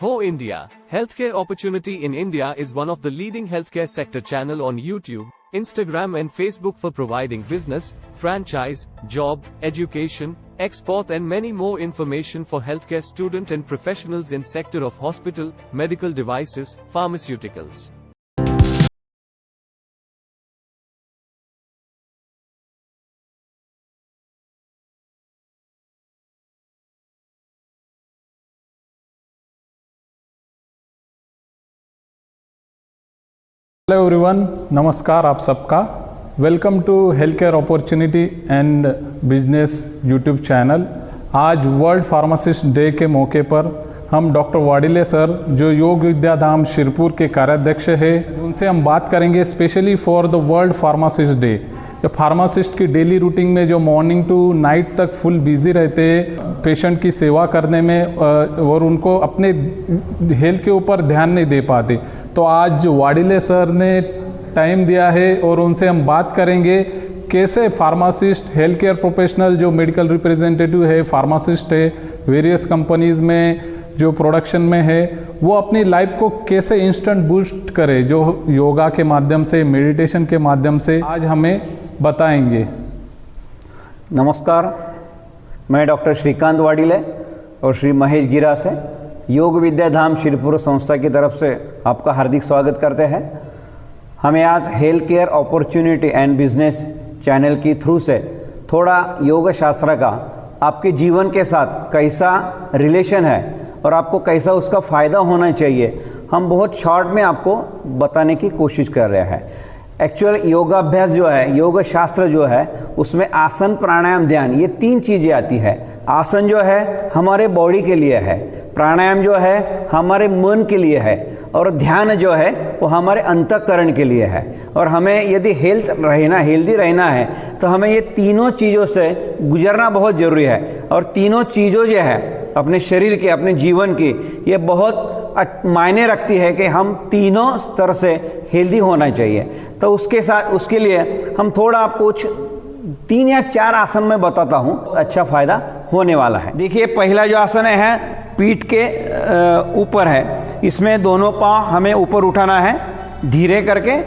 Ho India, Healthcare Opportunity in India is one of the leading healthcare sector channel on YouTube, Instagram and Facebook for providing business, franchise, job, education, export and many more information for healthcare student and professionals in sector of hospital, medical devices, pharmaceuticals. Hello everyone, नमस्कार आप सबका। Welcome to health care opportunity and business YouTube channel. आज world pharmacist day के मौके पर हम doctor Wadile sir, जो योग विद्या धाम शिरपुर के कार्याध्यक्ष है, उनसे हम बात करेंगे specially for the world pharmacist day. जो फार्मासिस्ट की डेली रूटीन में जो मॉर्निंग टू नाइट तक फुल बिजी रहते हैं पेशेंट की सेवा करने में, और उनको अपने हेल्थ के ऊपर ध्यान नहीं दे पाते, तो आज वाडिले सर ने टाइम दिया है और उनसे हम बात करेंगे कैसे फार्मासिस्ट, हेल्थ केयर प्रोफेशनल जो मेडिकल रिप्रेजेंटेटिव है, फार्मासिस्ट है, वेरियस कंपनीज में जो प्रोडक्शन में है, वो अपनी लाइफ को कैसे इंस्टेंट बूस्ट करे, जो योगा के माध्यम से, मेडिटेशन के माध्यम से आज हमें बताएंगे। नमस्कार, मैं डॉक्टर श्रीकांत वाडिले और श्री महेश गिरा से योग विद्या धाम शिरपुर संस्था की तरफ से आपका हार्दिक स्वागत करते हैं। हमें आज health care opportunity and business channel की थ्रू से थोड़ा योग शास्त्र का आपके जीवन के साथ कैसा रिलेशन है और आपको कैसा उसका फ़ायदा होना चाहिए, हम बहुत शॉर्ट में आपको बताने की कोशिश कर रहे हैं। एक्चुअल योगाभ्यास जो है, योग शास्त्र जो है, उसमें आसन, प्राणायाम, ध्यान, ये तीन चीज़ें आती है। आसन जो है हमारे बॉडी के लिए है, प्राणायाम जो है हमारे मन के लिए है, और ध्यान जो है वो हमारे अंतःकरण के लिए है। और हमें यदि हेल्दी रहना है तो हमें ये तीनों चीज़ों से गुजरना बहुत ज़रूरी है। और तीनों चीज़ों जो है अपने शरीर के, अपने जीवन की, ये बहुत मायने रखती है कि हम तीनों स्तर से हेल्दी होना चाहिए। तो उसके लिए हम थोड़ा कुछ 3 या 4 आसन में बताता हूँ, अच्छा फायदा होने वाला है। देखिए, पहला जो आसन है पीठ के ऊपर है। इसमें दोनों पांव हमें ऊपर उठाना है धीरे करके,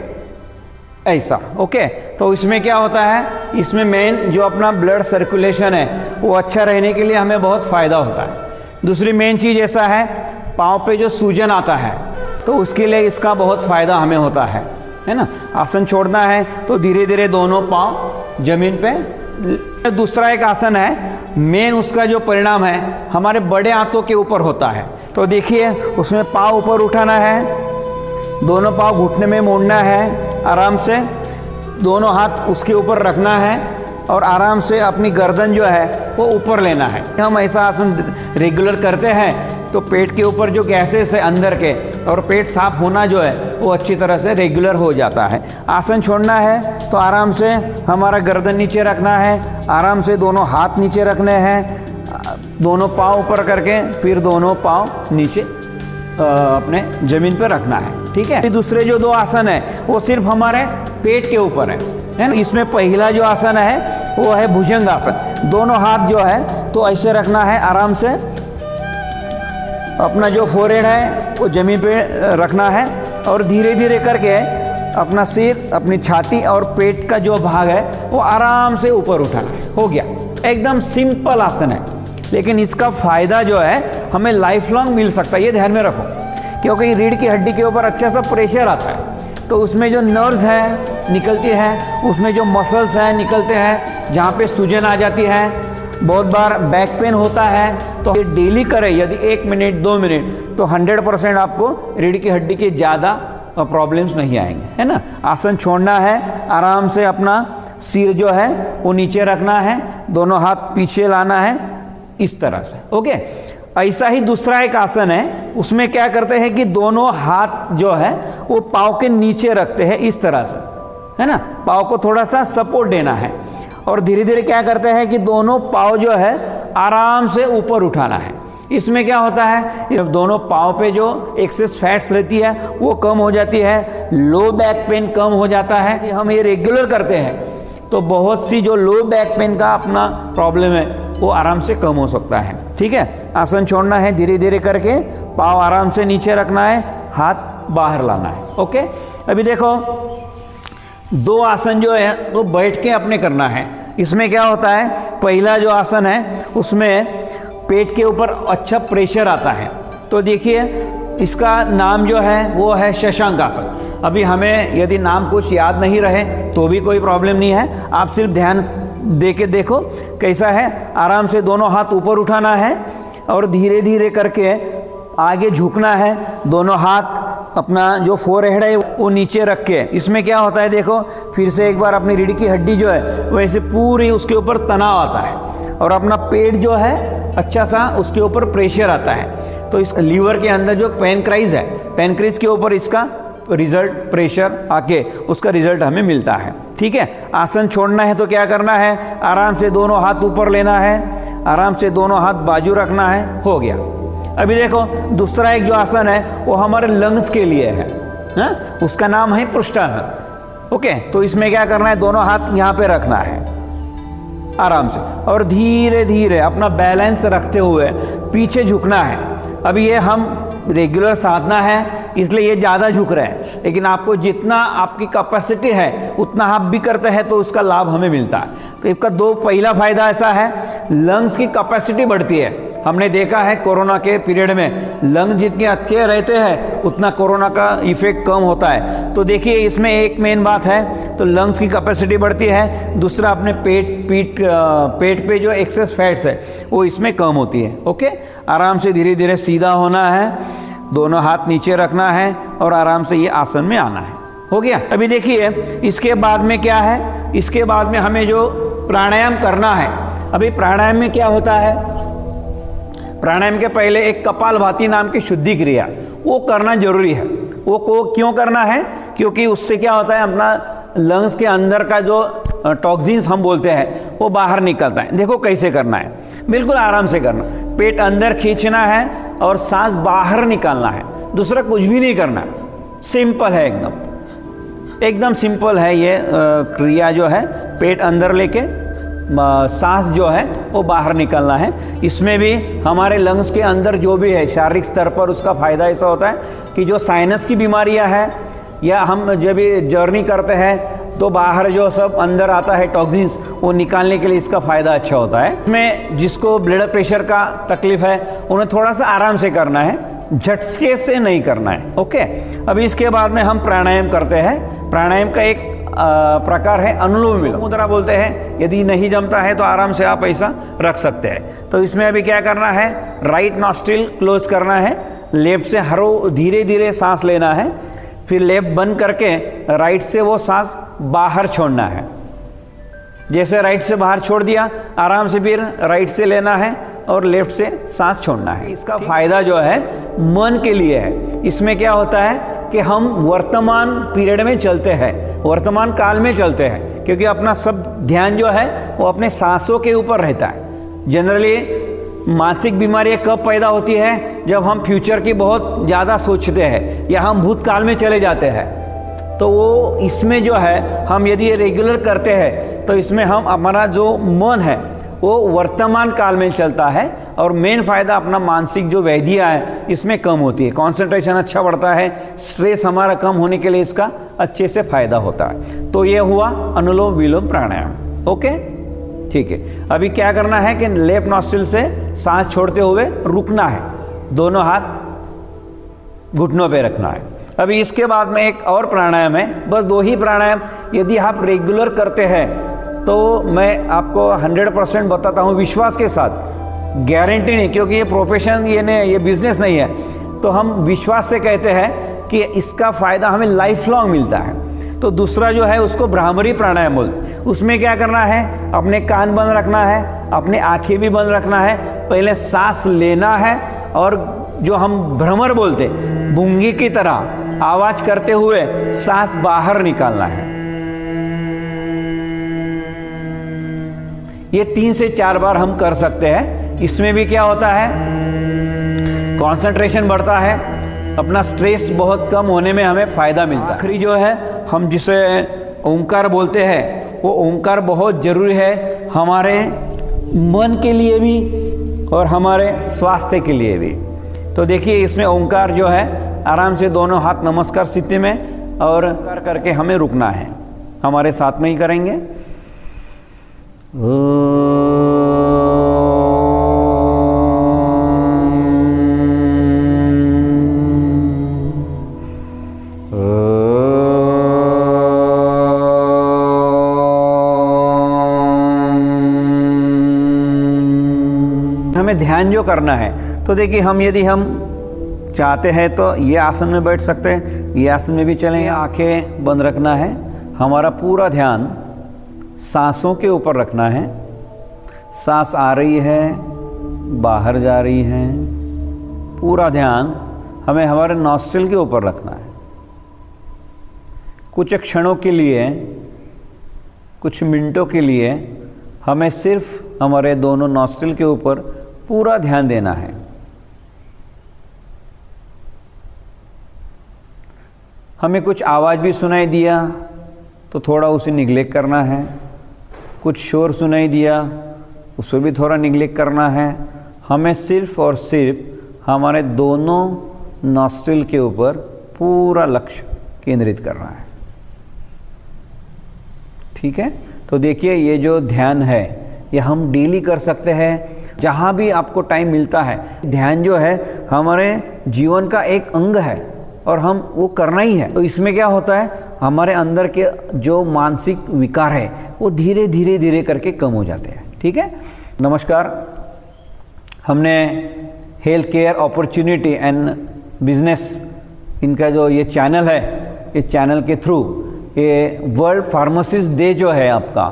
ऐसा। ओके, तो इसमें क्या होता है, इसमें मेन जो अपना ब्लड सर्कुलेशन है वो अच्छा रहने के लिए हमें बहुत फायदा होता है। दूसरी मेन चीज़ ऐसा है, पाँव पे जो सूजन आता है तो उसके लिए इसका बहुत फायदा हमें होता है ना। आसन छोड़ना है तो धीरे धीरे दोनों पाँव जमीन पे। दूसरा एक आसन है, मेन उसका जो परिणाम है हमारे बड़े आंतों के ऊपर होता है। तो देखिए, उसमें पाँव ऊपर उठाना है, दोनों पाँव घुटने में मोड़ना है, आराम से दोनों हाथ उसके ऊपर रखना है और आराम से अपनी गर्दन जो है वो ऊपर लेना है। हम ऐसा आसन रेगुलर करते हैं तो पेट के ऊपर जो गैसेस है अंदर के, और पेट साफ होना जो है वो अच्छी तरह से रेगुलर हो जाता है। आसन छोड़ना है तो आराम से हमारा गर्दन नीचे रखना है, आराम से दोनों हाथ नीचे रखने हैं, दोनों पाँव ऊपर करके फिर दोनों पाँव नीचे अपने जमीन पर रखना है। ठीक है। दूसरे जो 2 आसन है वो सिर्फ हमारे पेट के ऊपर है ना। इसमें पहला जो आसन है वो है भुजंग आसन। दोनों हाथ जो है तो ऐसे रखना है, आराम से अपना जो फोरहेड है वो जमीन पे रखना है और धीरे धीरे करके अपना सिर, अपनी छाती और पेट का जो भाग है वो आराम से ऊपर उठाना है। हो गया, एकदम सिंपल आसन है, लेकिन इसका फायदा जो है हमें लाइफ लॉन्ग मिल सकता है। ये ध्यान में रखो, क्योंकि रीढ़ की हड्डी के ऊपर अच्छा सा प्रेशर आता है तो उसमें जो नर्व्स हैं निकलती हैं, उसमें जो मसल्स हैं निकलते हैं, जहाँ पे सूजन आ जाती है, बहुत बार बैक पेन होता है। तो ये डेली करें, यदि 1 मिनट 2 मिनट, तो 100% आपको रीढ़ की हड्डी के ज़्यादा प्रॉब्लम्स नहीं आएंगे, है ना। आसन छोड़ना है, आराम से अपना सिर जो है वो नीचे रखना है, दोनों हाथ पीछे लाना है, इस तरह से। ओके, ऐसा ही दूसरा एक आसन है, उसमें क्या करते हैं कि दोनों हाथ जो है वो पाँव के नीचे रखते हैं, इस तरह से, है ना। पाँव को थोड़ा सा सपोर्ट देना है और धीरे धीरे क्या करते हैं कि दोनों पाँव जो है आराम से ऊपर उठाना है। इसमें क्या होता है, जब दोनों पाँव पे जो एक्सेस फैट्स रहती है वो कम हो जाती है, लो बैक पेन कम हो जाता है। हम ये रेगुलर करते हैं तो बहुत सी जो लो बैक पेन का अपना प्रॉब्लम है वो आराम से कम हो सकता है। ठीक है, आसन छोड़ना है धीरे धीरे करके, पाँव आराम से नीचे रखना है, हाथ बाहर लाना है। ओके, अभी देखो 2 आसन जो है वो बैठ के अपने करना है। इसमें क्या होता है, पहला जो आसन है उसमें पेट के ऊपर अच्छा प्रेशर आता है। तो देखिए इसका नाम जो है वो है शशांक आसन। अभी हमें यदि नाम कुछ याद नहीं रहे तो भी कोई प्रॉब्लम नहीं है, आप सिर्फ ध्यान दे के देखो कैसा है। आराम से दोनों हाथ ऊपर उठाना है और धीरे धीरे करके आगे झुकना है। दोनों हाथ अपना जो फोरहेड है वो नीचे रख के, इसमें क्या होता है देखो, फिर से एक बार अपनी रीढ़ की हड्डी जो है वैसे पूरी उसके ऊपर तनाव आता है और अपना पेट जो है अच्छा सा उसके ऊपर प्रेशर आता है। तो इस लीवर के अंदर जो पैनक्राइज है, पैनक्राइज के ऊपर इसका रिजल्ट प्रेशर आके उसका रिजल्ट हमें मिलता है। ठीक है, आसन छोड़ना है तो क्या करना है, आराम से दोनों हाथ ऊपर लेना है, आराम से दोनों हाथ बाजू रखना है, हो गया। अभी देखो दूसरा एक जो आसन है वो हमारे लंग्स के लिए है, उसका नाम है पृष्ठासन। ओके, तो इसमें क्या करना है, दोनों हाथ यहाँ पे रखना है आराम से और धीरे धीरे अपना बैलेंस रखते हुए पीछे झुकना है। अभी ये हम रेगुलर साधना है इसलिए ये ज़्यादा झुक रहे हैं, लेकिन आपको जितना आपकी कैपेसिटी है उतना आप भी करते हैं तो उसका लाभ हमें मिलता है। तो इसका पहला फायदा ऐसा है, लंग्स की कैपेसिटी बढ़ती है। हमने देखा है कोरोना के पीरियड में लंग जितने अच्छे रहते हैं उतना कोरोना का इफेक्ट कम होता है। तो देखिए इसमें एक मेन बात है, तो लंग्स की कैपेसिटी बढ़ती है। दूसरा अपने पेट पे जो एक्सेस फैट्स है वो इसमें कम होती है। ओके, आराम से धीरे धीरे सीधा होना है, दोनों हाथ नीचे रखना है और आराम से ये आसन में आना है। हो गया। अभी देखिए इसके बाद में क्या है, इसके बाद में हमें जो प्राणायाम करना है। अभी प्राणायाम में क्या होता है, प्राणायाम के पहले एक कपालभाति नाम की शुद्धि क्रिया वो करना जरूरी है। वो को क्यों करना है, क्योंकि उससे क्या होता है, अपना लंग्स के अंदर का जो टॉक्सिन्स हम बोलते हैं वो बाहर निकलता है। देखो कैसे करना है, बिल्कुल आराम से करना, पेट अंदर खींचना है और सांस बाहर निकालना है, दूसरा कुछ भी नहीं करना। सिंपल है, एकदम सिंपल है ये क्रिया जो है, पेट अंदर लेके सांस जो है वो बाहर निकालना है। इसमें भी हमारे लंग्स के अंदर जो भी है शारीरिक स्तर पर उसका फायदा ऐसा होता है कि जो साइनस की बीमारियां हैं या हम जब भी जर्नी करते हैं तो बाहर जो सब अंदर आता है टॉक्सिन्स वो निकालने के लिए इसका फायदा अच्छा होता है। इसमें जिसको ब्लड प्रेशर का तकलीफ है उन्हें थोड़ा सा आराम से करना है, झटके से नहीं करना है। ओके, अभी इसके बाद में हम प्राणायाम करते हैं। प्राणायाम का एक प्रकार है अनुलोम विलोम मुद्रा बोलते हैं। यदि नहीं जमता है तो आराम से आप ऐसा रख सकते हैं। तो इसमें अभी क्या करना है, राइट नॉस्ट्रिल क्लोज करना है, लेफ्ट से धीरे धीरे सांस लेना है, फिर लेफ्ट बंद करके राइट से वो सांस बाहर छोड़ना है। जैसे राइट से बाहर छोड़ दिया, आराम से फिर राइट से लेना है और लेफ्ट से सांस छोड़ना है। इसका फायदा जो है मन के लिए है। इसमें क्या होता है कि हम वर्तमान पीरियड में चलते हैं, वर्तमान काल में चलते हैं, क्योंकि अपना सब ध्यान जो है वो अपने सांसों के ऊपर रहता है। जनरली मानसिक बीमारियां कब पैदा होती है, जब हम फ्यूचर की बहुत ज़्यादा सोचते हैं या हम भूतकाल में चले जाते हैं। तो वो इसमें जो है हम यदि ये रेगुलर करते हैं तो इसमें हम हमारा जो मन है वो वर्तमान काल में चलता है और मेन फायदा अपना मानसिक जो व्याधियाँ है इसमें कम होती है, कंसंट्रेशन अच्छा बढ़ता है, स्ट्रेस हमारा कम होने के लिए इसका अच्छे से फायदा होता है। तो ये हुआ अनुलोम विलोम प्राणायाम। ओके, ठीक है। अभी क्या करना है कि लेफ्ट नॉस्ट्रिल से सांस छोड़ते हुए रुकना है, दोनों हाथ घुटनों पे रखना है। अभी इसके बाद में एक और प्राणायाम है, बस 2 ही प्राणायाम यदि आप रेगुलर करते हैं तो मैं आपको 100% बताता हूँ विश्वास के साथ, गारंटी नहीं, क्योंकि ये प्रोफेशन ये बिजनेस नहीं है, तो हम विश्वास से कहते हैं कि इसका फायदा हमें लाइफ लॉन्ग मिलता है। तो दूसरा जो है उसको भ्रामरी प्राणायाम बोलते। उसमें क्या करना है, अपने कान बंद रखना है, अपने आंखें भी बंद रखना है, पहले सांस लेना है और जो हम भ्रमर बोलते बूंगी की तरह आवाज करते हुए सांस बाहर निकालना है। ये 3 से 4 बार हम कर सकते हैं। इसमें भी क्या होता है, कंसंट्रेशन बढ़ता है, अपना स्ट्रेस बहुत कम होने में हमें फायदा मिलता है। आखिरी जो है हम जिसे ओंकार बोलते हैं वो ओंकार बहुत जरूरी है हमारे मन के लिए भी और हमारे स्वास्थ्य के लिए भी। तो देखिए इसमें ओंकार जो है, आराम से दोनों हाथ नमस्कार स्थिति में और करके हमें रुकना है। हमारे साथ में ही करेंगे। हमें ध्यान जो करना है, तो देखिए यदि हम चाहते हैं तो ये आसन में बैठ सकते हैं, ये आसन में भी चलें। आंखें बंद रखना है, हमारा पूरा ध्यान सांसों के ऊपर रखना है। सांस आ रही है, बाहर जा रही है, पूरा ध्यान हमें हमारे नॉस्ट्रिल के ऊपर रखना है। कुछ क्षणों के लिए, कुछ मिनटों के लिए हमें सिर्फ हमारे दोनों नॉस्ट्रिल के ऊपर पूरा ध्यान देना है। हमें कुछ आवाज़ भी सुनाई दिया तो थोड़ा उसे निग्लेक्ट करना है। कुछ शोर सुनाई दिया उसे भी थोड़ा निग्लेक्ट करना है। हमें सिर्फ और सिर्फ हमारे दोनों नॉस्ट्रिल के ऊपर पूरा लक्ष्य केंद्रित करना है। ठीक है, तो देखिए ये जो ध्यान है ये हम डेली कर सकते हैं, जहाँ भी आपको टाइम मिलता है। ध्यान जो है हमारे जीवन का एक अंग है और हम वो करना ही है। तो इसमें क्या होता है, हमारे अंदर के जो मानसिक विकार है वो धीरे धीरे धीरे करके कम हो जाते हैं। ठीक है, नमस्कार। हमने health care opportunity and business, इनका जो ये चैनल है, इस चैनल के थ्रू ये वर्ल्ड फार्मासिस्ट डे जो है आपका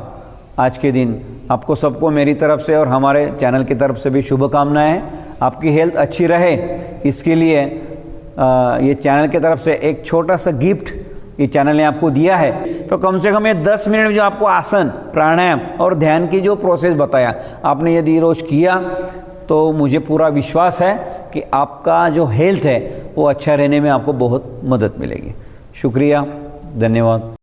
आज के दिन, आपको सबको मेरी तरफ से और हमारे चैनल की तरफ से भी शुभकामनाएं। आपकी हेल्थ अच्छी रहे, इसके लिए ये चैनल की तरफ से एक छोटा सा गिफ्ट ये चैनल ने आपको दिया है। तो कम से कम ये 10 मिनट जो आपको आसन, प्राणायाम और ध्यान की जो प्रोसेस बताया, आपने यदि रोज किया तो मुझे पूरा विश्वास है कि आपका जो हेल्थ है वो अच्छा रहने में आपको बहुत मदद मिलेगी। शुक्रिया, धन्यवाद।